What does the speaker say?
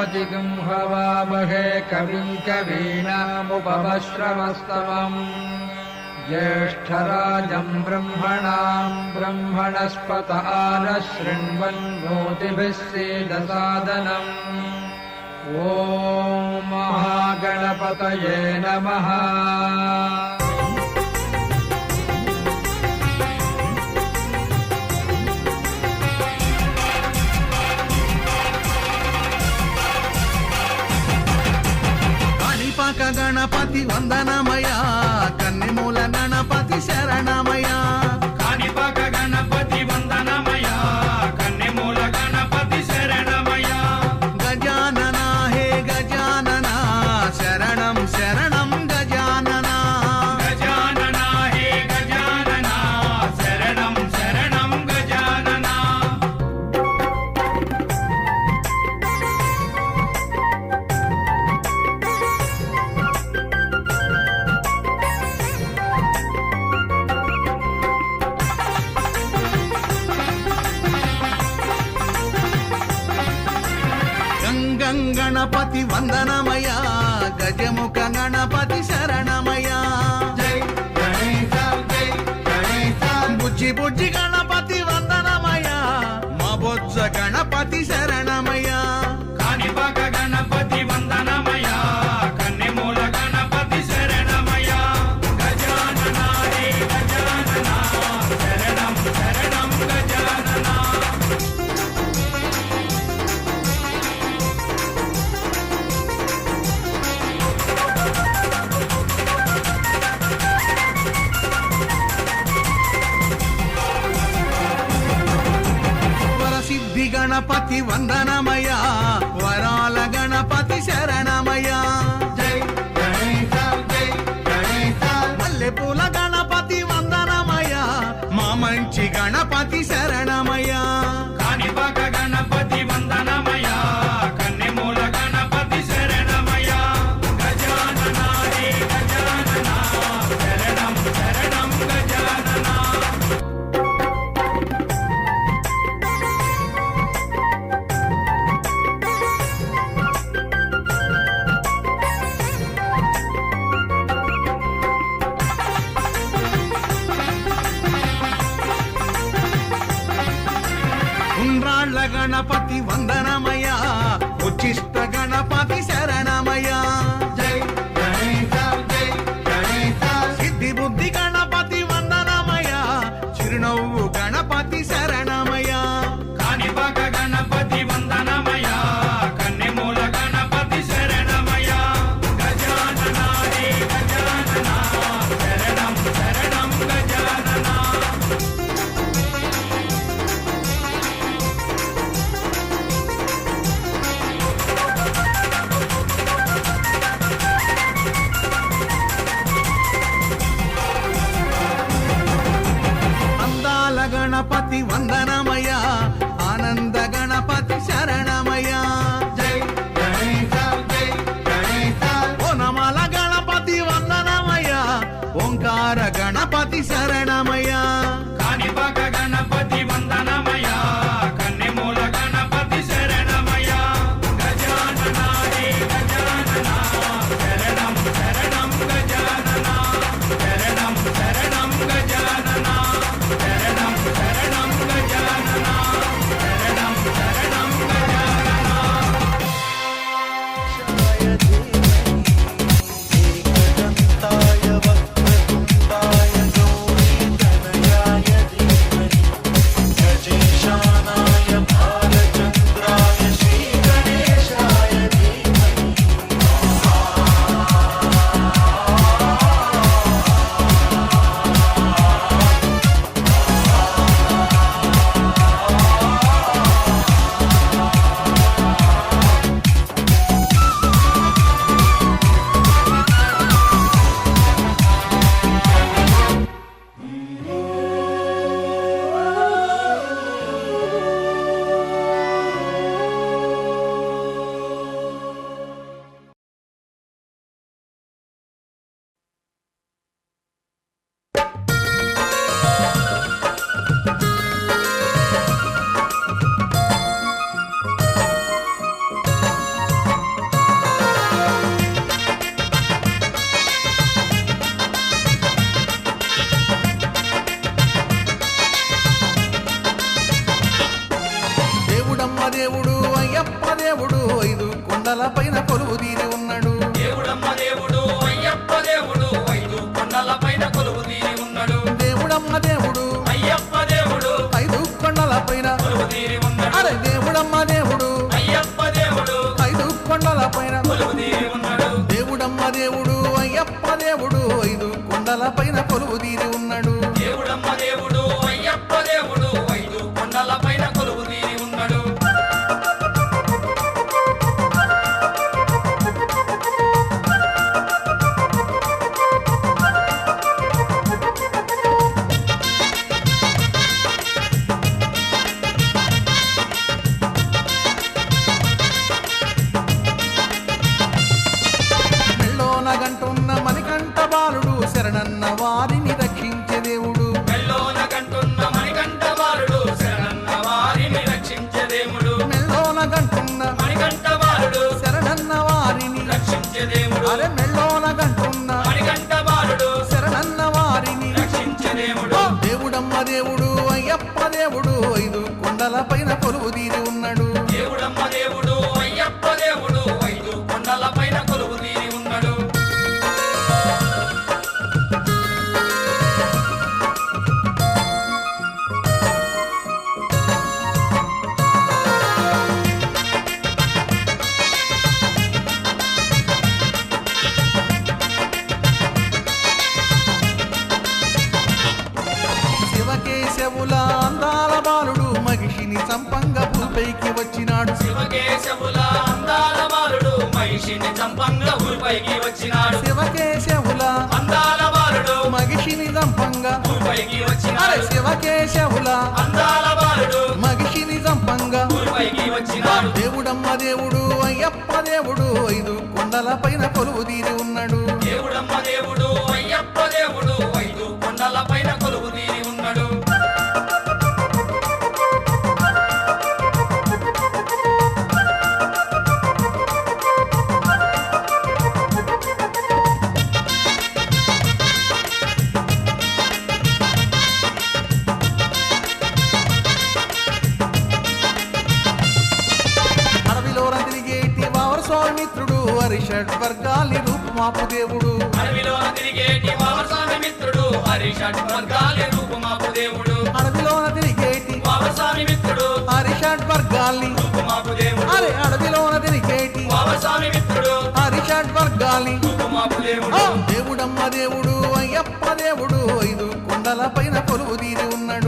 गणपतिं हवामहे कविं कवीनामुपमश्रवस्तमम् ज्येष्ठराजं ब्रह्मणस्पत आनः शृण्वन्नोतिभिः सीदसादनम् ॐ महागणपतये नमः। గణపతి వందనమయా కన్నెమూల గణపతి శరణమయా కాణిపాక గణపతి వందనమయా కన్నెమూల గణపతి శరణమయా గజానన హే గజానన శరణం శరణం గజానన గజానన హే గజానన శరణం శరణం గజానన గణపతి వందనమయా గజముఖ గణపతి శరణమయా జై గణేశ జై గణేశ బుజ్జి బుజ్జి గణపతి వందనమయా మా బొజ్జ గణపతి శరణమయా కాణిపాక గణపతి వందనమయా కన్నెమూల గణపతి శరణమయా గజానన హే గజానన శరణం శరణం గజానన వరసిద్ధి గణపతి వందనమయా వరాల గణపతి శరణమయా జై గణేశ జై గణేశ మల్లెపూల గణపతి వందనమయా మా మంచి గణపతి శరణమయా కాణిపాక గణపతి వందనమయా కన్నెమూల గణపతి శరణమయా గజానన హే గజానన శరణం శరణం గజానన ఉండ్రాళ్ళ గణపతి వందనమయా ఉచ్చిష్ట గణపతి శరణమయా జై గణేశ జై గణేశ సిద్ధి బుద్ధి గణపతి వందనమయా చిరునవ్వు గణపతి శరణమయా కాణిపాక గణపతి వందనమయా కన్నెమూల గణపతి శరణమయా గజానన హే గజానన శరణం శరణం గజానన దేవుడు అయ్యప్ప దేవుడు ఐదు కొండల పైన కొలువు తీరి ఉన్నాడు దేవుడమ్మ దేవుడు అయ్యప్ప దేవుడు ఐదు కొండల పైన కొలువు తీరి ఉన్నాడు దేవుడమ్మ దేవుడు అయ్యప్ప దేవుడు ఐదు కొండల పైన కొలువు తీరి ఉన్నాడు అరే దేవుడమ్మ దేవుడు అయ్యప్ప దేవుడు ఐదు కొండల పైన కొలువు తీరి ఉన్నాడు దేవుడమ్మ దేవుడు అయ్యప్ప దేవుడు ఐదు కొండల పైన కొలువు తీరి ఉన్నాడు దేవుడమ్మ దేవుడు అయ్యప్ప దేవుడు ఐదు కొండల పైన కొలువు తీరి ఉన్నాడు మెళ్ళోన గంటున్న మణికంఠ బాలుడు శరణన్న వారిని రక్షించే దేవుడు మెల్లోన కంటున్న మణికంఠ బాలుడు శరణన్న వారిని రక్షించే దేవుడు మెళ్ళోన గంటున్న మణికంఠ బాలుడు శరణన్న వారిని రక్షించే దేవుడు అరే మెళ్ళోన గంటున్న మణికంఠ బాలుడు శరణన్న వారిని రక్షించే దేవుడు దేవుడమ్మ దేవుడు అయ్యప్ప దేవుడు ఐదు కొండల పైన కొలువు తీరి ఉన్నాడు దేవుడమ్మ దేవుడు అయ్యప్ప దేవుడు ఐదు కొండల పైన కొలువు తీరి ఉన్నాడు శివకేశవుల అందాల బాలుడు మహిషిని సంపంగా భూపైకి వచ్చినాడు శివకేశవుల అందాల బాలుడు మహిషిని చంపంగా ఊరిపైకి వచ్చినాడు శివకేశవుల అందాల బాలుడు మహిషిని సంపంగా ఊరిపైకి అరే వచ్చినాడు శివకేశవుల అందాల బాలుడు మహిషిని సంపంగా ఊరిపైకి వచ్చినాడు దేవుడమ్మ దేవుడు అయ్యప్ప దేవుడు ఐదు కొండల పైన కొలువు తీరి ఉన్నాడు దేవుడమ్మ దేవుడు అయ్యప్ప దేవుడు ఐదు కొండల పైన కొలువు తీరి ఉన్నాడు అడవిలోన తిరిగేటి వావర స్వామిత్రుడు హరిషడ్ వర్గాలి రూపుమాపు దేవుడు అడవిలో తిరిగేటి వామస్వామి మిత్రుడు హరిషడ్ వర్గాలి రూపుమాపు దేవుడు అడవిలోన తిరిగేటి వామస్వామి మిత్రుడు హరిషడ్ వర్గాలి రూపుమాపు దేవుడు అరే అడవిలోన తిరిగేటి వామస్వామి మిత్రుడు హరిషడ్ వర్గాలి రూపుమాపు దేవుడు దేవుడమ్మ దేవుడు అయ్యప్ప దేవుడు ఐదు కొండల పైన కొలువు తీరి ఉన్నాడు